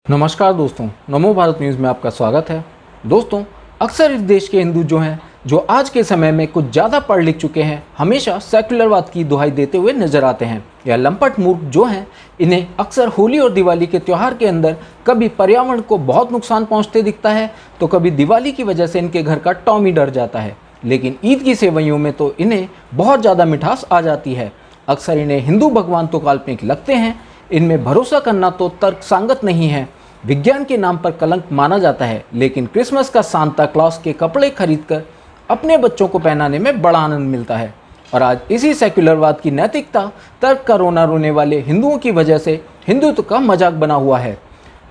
नमस्कार दोस्तों, नमो भारत न्यूज़ में आपका स्वागत है। दोस्तों, अक्सर इस देश के हिंदू जो हैं, जो आज के समय में कुछ ज़्यादा पढ़ लिख चुके हैं, हमेशा सेक्युलरवाद की दुहाई देते हुए नजर आते हैं। यह लंपट मूर्ख जो हैं, इन्हें अक्सर होली और दिवाली के त्यौहार के अंदर कभी पर्यावरण को बहुत नुकसान पहुँचते दिखता है, तो कभी दिवाली की वजह से इनके घर का टॉमी डर जाता है। लेकिन ईद की सेवइयों में तो इन्हें बहुत ज़्यादा मिठास आ जाती है। अक्सर इन्हें हिंदू भगवान तो काल्पनिक लगते हैं, इनमें भरोसा करना तो तर्कसंगत नहीं है, विज्ञान के नाम पर कलंक माना जाता है। लेकिन क्रिसमस का सांता क्लॉस के कपड़े खरीदकर अपने बच्चों को पहनाने में बड़ा आनंद मिलता है। और आज इसी सेक्युलरवाद की नैतिकता तर्क का रोना रोने वाले हिंदुओं की वजह से हिंदुत्व का मजाक बना हुआ है।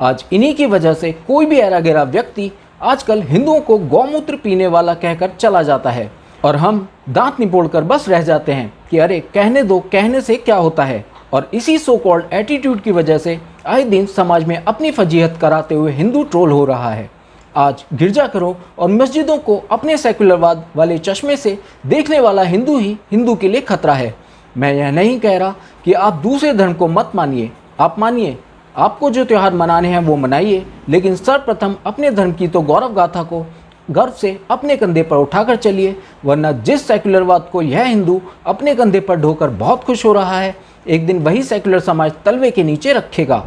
आज इन्हीं की वजह से कोई भी ऐरा गैरा व्यक्ति आजकल हिंदुओं को गौमूत्र पीने वाला कहकर चला जाता है, और हम दांत निपोड़कर बस रह जाते हैं कि अरे कहने दो, कहने से क्या होता है। और इसी सो कॉल्ड एटीट्यूड की वजह से आए दिन समाज में अपनी फजीहत कराते हुए हिंदू ट्रोल हो रहा है। आज गिरजाघरों और मस्जिदों को अपने सेक्युलरवाद वाले चश्मे से देखने वाला हिंदू ही हिंदू के लिए खतरा है। मैं यह नहीं कह रहा कि आप दूसरे धर्म को मत मानिए, आप मानिए, आपको जो त्यौहार मनाने हैं वो मनाइए, लेकिन सर्वप्रथम अपने धर्म की तो गौरव गाथा को गर्व से अपने कंधे पर उठाकर चलिए। वरना जिस सेक्युलरवाद को यह हिंदू अपने कंधे पर ढोकर बहुत खुश हो रहा है, एक दिन वही सेक्युलर समाज तलवे के नीचे रखेगा।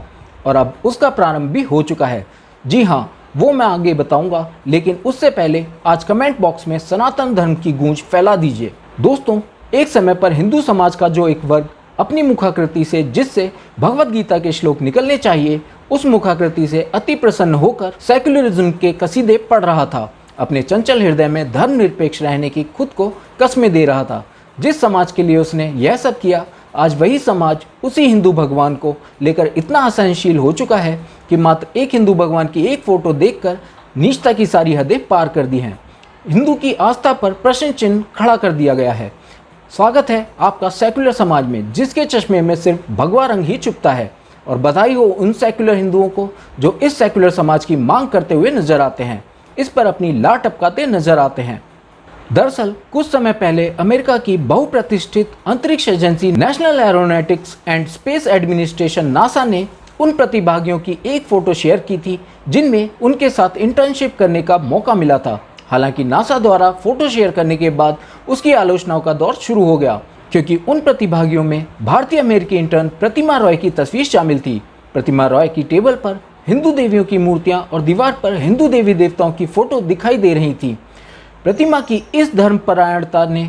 और अब उसका प्रारंभ भी हो चुका है। जी हाँ, वो मैं आगे बताऊंगा, लेकिन उससे पहले आज कमेंट बॉक्स में सनातन धर्म की गूंज फैला दीजिए। दोस्तों, एक समय पर हिंदू समाज का जो एक वर्ग अपनी मुखाकृति से, जिससे भगवत गीता के श्लोक निकलने चाहिए, उस मुखाकृति से अति प्रसन्न होकर सेक्युलरिज्म के कसीदे पढ़ रहा था, अपने चंचल हृदय में धर्मनिरपेक्ष रहने की खुद को कस्में दे रहा था। जिस समाज के लिए उसने यह सब किया, आज वही समाज उसी हिंदू भगवान को लेकर इतना असहनशील हो चुका है कि मात्र एक हिंदू भगवान की एक फोटो देखकर नीचता की सारी हदें पार कर दी हैं। हिंदू की आस्था पर प्रश्न चिन्ह खड़ा कर दिया गया है। स्वागत है आपका सेक्युलर समाज में, जिसके चश्मे में सिर्फ भगवा रंग ही चुभता है। और बधाई हो उन सेक्युलर हिंदुओं को जो इस सेक्युलर समाज की मांग करते हुए नजर आते हैं, इस पर अपनी लाट टपकाते नजर आते हैं। दरअसल कुछ समय पहले अमेरिका की बहुप्रतिष्ठित अंतरिक्ष agency national aeronautics and space administration NASA ने उन प्रतिभागियों की एक फ़ोटो शेयर की थी जिनमें उनके साथ इंटर्नशिप करने का मौका मिला था। हालांकि नासा द्वारा फ़ोटो शेयर करने के बाद उसकी आलोचनाओं का दौर शुरू हो गया, क्योंकि उन प्रतिभागियों में भारतीय अमेरिकी इंटर्न प्रतिमा रॉय की तस्वीर शामिल थी। प्रतिमा रॉय की टेबल पर हिंदू देवियों की मूर्तियाँ और दीवार पर हिंदू देवी देवताओं की फ़ोटो दिखाई दे रही थी। प्रतिमा की इस धर्मपरायणता ने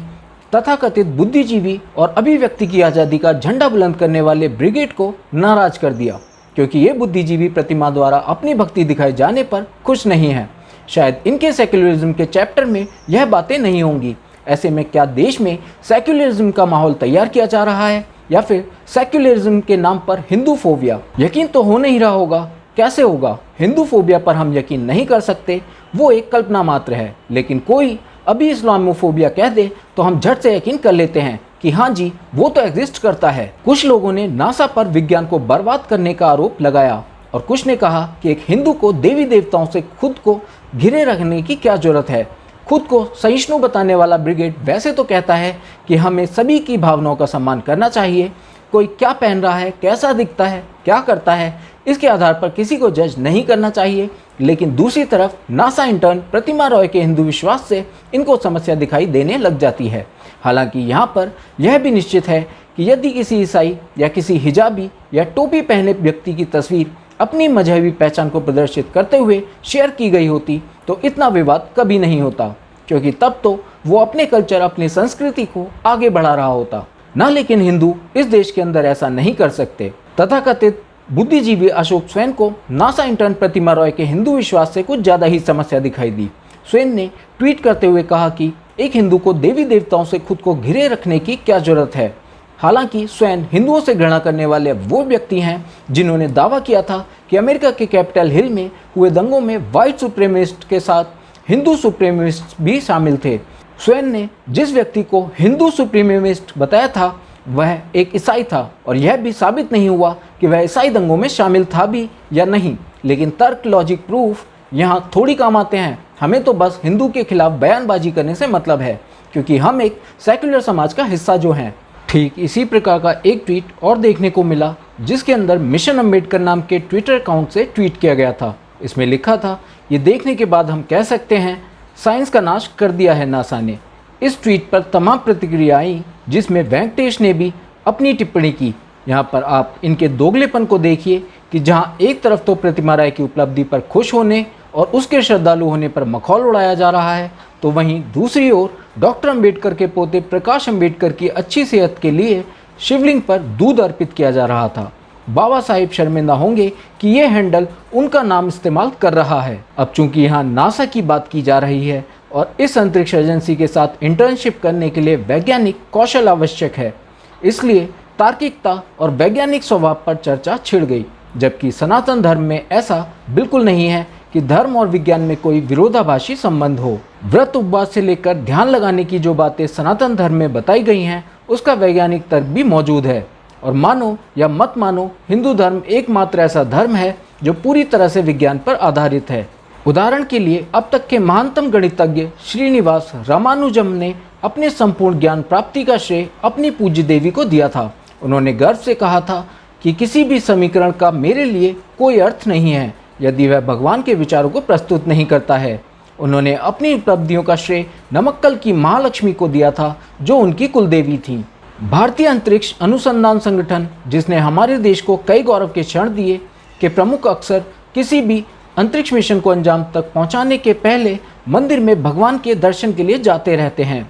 तथाकथित बुद्धिजीवी और अभिव्यक्ति की आज़ादी का झंडा बुलंद करने वाले ब्रिगेड को नाराज कर दिया, क्योंकि ये बुद्धिजीवी प्रतिमा द्वारा अपनी भक्ति दिखाए जाने पर खुश नहीं हैं। शायद इनके सेक्युलरिज्म के चैप्टर में यह बातें नहीं होंगी। ऐसे में क्या देश में सेक्युलरिज्म का माहौल तैयार किया जा रहा है, या फिर सेक्युलरिज्म के नाम पर हिंदू फोबिया? यकीन तो हो नहीं रहा होगा। कैसे होगा? हिंदू फोबिया पर हम यकीन नहीं कर सकते, वो एक कल्पना मात्र है। लेकिन कोई अभी इस्लामोफोबिया कह दे तो हम झट से यकीन कर लेते हैं कि हाँ जी, वो तो एग्जिस्ट करता है। कुछ लोगों ने नासा पर विज्ञान को बर्बाद करने का आरोप लगाया, और कुछ ने कहा कि एक हिंदू को देवी देवताओं से खुद को घिरे रखने की क्या जरूरत है। खुद को सहिष्णु बताने वाला ब्रिगेड वैसे तो कहता है कि हमें सभी की भावनाओं का सम्मान करना चाहिए, कोई क्या पहन रहा है, कैसा दिखता है, क्या करता है, इसके आधार पर किसी को जज नहीं करना चाहिए। लेकिन दूसरी तरफ नासा इंटर्न प्रतिमा रॉय के हिंदू विश्वास से इनको समस्या दिखाई देने लग जाती है। हालांकि यहाँ पर यह भी निश्चित है कि यदि किसी ईसाई या किसी हिजाबी या टोपी पहने व्यक्ति की तस्वीर अपनी मजहबी पहचान को प्रदर्शित करते हुए शेयर की गई होती तो इतना विवाद कभी नहीं होता, क्योंकि तब तो वो अपने कल्चर, अपनी संस्कृति को आगे बढ़ा रहा होता ना। लेकिन हिंदू इस देश के अंदर ऐसा नहीं कर सकते। तथाकथित बुद्धिजीवी अशोक स्वैन को नासा इंटर्न प्रतिमा रॉय के हिंदू विश्वास से कुछ ज़्यादा ही समस्या दिखाई दी। स्वैन ने ट्वीट करते हुए कहा कि एक हिंदू को देवी देवताओं से खुद को घिरे रखने की क्या जरूरत है। हालांकि स्वैन हिंदुओं से घृणा करने वाले वो व्यक्ति हैं जिन्होंने दावा किया था कि अमेरिका के कैपिटल हिल में हुए दंगों में वाइट सुप्रीमिस्ट के साथ हिंदू सुप्रीमिस्ट भी शामिल थे। स्वैन ने जिस व्यक्ति को हिंदू सुप्रीमिस्ट बताया था वह एक ईसाई था, और यह भी साबित नहीं हुआ कि वह ईसाई दंगों में शामिल था भी या नहीं। लेकिन तर्क, लॉजिक, प्रूफ यहाँ थोड़ी काम आते हैं। हमें तो बस हिंदू के खिलाफ बयानबाजी करने से मतलब है, क्योंकि हम एक सेक्युलर समाज का हिस्सा जो हैं। ठीक इसी प्रकार का एक ट्वीट और देखने को मिला जिसके अंदर मिशन अम्बेडकर नाम के ट्विटर अकाउंट से ट्वीट किया गया था। इसमें लिखा था, ये देखने के बाद हम कह सकते हैं साइंस का नाश कर दिया है नासा ने। इस ट्वीट पर तमाम प्रतिक्रिया आई, जिसमें वेंकटेश ने भी अपनी टिप्पणी की। यहाँ पर आप इनके दोगलेपन को देखिए कि जहाँ एक तरफ तो प्रतिमा राय की उपलब्धि पर खुश होने और उसके श्रद्धालु होने पर मखौल उड़ाया जा रहा है, तो वहीं दूसरी ओर डॉक्टर अंबेडकर के पोते प्रकाश अंबेडकर की अच्छी सेहत के लिए शिवलिंग पर दूध अर्पित किया जा रहा था। बाबा साहिब शर्मिंदा होंगे कि ये हैंडल उनका नाम इस्तेमाल कर रहा है। अब चूंकि यहाँ नासा की बात की जा रही है और इस अंतरिक्ष एजेंसी के साथ इंटर्नशिप करने के लिए वैज्ञानिक कौशल आवश्यक है, इसलिए तार्किकता और वैज्ञानिक स्वभाव पर चर्चा छिड़ गई। जबकि सनातन धर्म में ऐसा बिल्कुल नहीं है कि धर्म और विज्ञान में कोई विरोधाभासी संबंध हो। व्रत उपवास से लेकर ध्यान लगाने की जो बातें सनातन धर्म में बताई गई हैं, उसका वैज्ञानिक तर्क भी मौजूद है। और मानो या मत मानो, हिंदू धर्म एकमात्र ऐसा धर्म है जो पूरी तरह से विज्ञान पर आधारित है। उदाहरण के लिए अब तक के महानतम गणितज्ञ श्रीनिवास रामानुजम ने अपने संपूर्ण ज्ञान प्राप्ति का श्रेय अपनी पूज्य देवी को दिया था। उन्होंने गर्व से कहा था कि किसी भी समीकरण का मेरे लिए कोई अर्थ नहीं है यदि वह भगवान के विचारों को प्रस्तुत नहीं करता है। उन्होंने अपनी उपलब्धियों का श्रेय नमक्कल की महालक्ष्मी को दिया था, जो उनकी कुलदेवी थी। भारतीय अंतरिक्ष अनुसंधान संगठन, जिसने हमारे देश को कई गौरव के क्षण दिए, के प्रमुख अक्सर किसी भी अंतरिक्ष मिशन को अंजाम तक पहुंचाने के पहले मंदिर में भगवान के दर्शन के लिए जाते रहते हैं।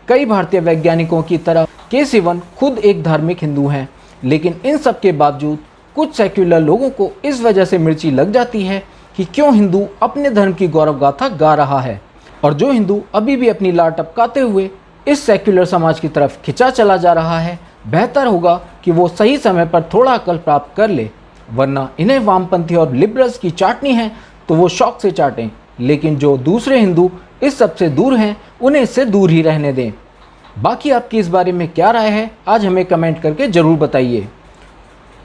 कई भारतीय वैज्ञानिकों की तरह के सिवन खुद एक धार्मिक हिंदू हैं, लेकिन इन सब के बावजूद कुछ सेक्युलर लोगों को इस वजह से मिर्ची लग जाती है कि क्यों हिंदू अपने धर्म की गौरव गाथा गा रहा है, और जो हिंदू अभी भी अपनी लार टपकाते हुए इस सेक्युलर समाज की तरफ खिंचा चला जा रहा है, बेहतर होगा कि वो सही समय पर थोड़ा अकल प्राप्त कर ले, वरना इन्हें वामपंथी और लिबरल्स की चाटनी है तो वो शौक से चाटें, लेकिन जो दूसरे हिंदू इस सब से दूर हैं उन्हें इससे दूर ही रहने दें। बाकी आपकी इस बारे में क्या राय है, आज हमें कमेंट करके ज़रूर बताइए।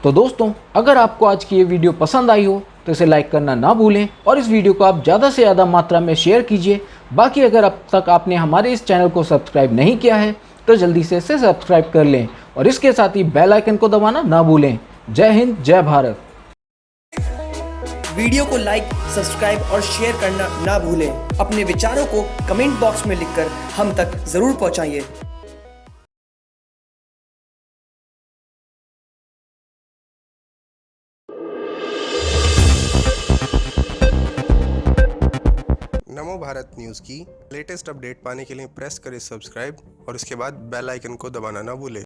तो दोस्तों, अगर आपको आज की ये वीडियो पसंद आई हो तो इसे लाइक करना ना भूलें और इस वीडियो को आप ज़्यादा से ज़्यादा मात्रा में शेयर कीजिए। बाकी अगर अब तक आपने हमारे इस चैनल को सब्सक्राइब नहीं किया है तो जल्दी से इसे सब्सक्राइब कर लें और इसके साथ ही बेल आइकन को दबाना ना भूलें। जय हिंद, जय भारत। वीडियो को लाइक, सब्सक्राइब और शेयर करना ना भूलें। अपने विचारों को कमेंट बॉक्स में लिखकर हम तक जरूर पहुंचाइए। नमो भारत न्यूज़ की लेटेस्ट अपडेट पाने के लिए प्रेस करें सब्सक्राइब और उसके बाद बेल आइकन को दबाना ना भूलें।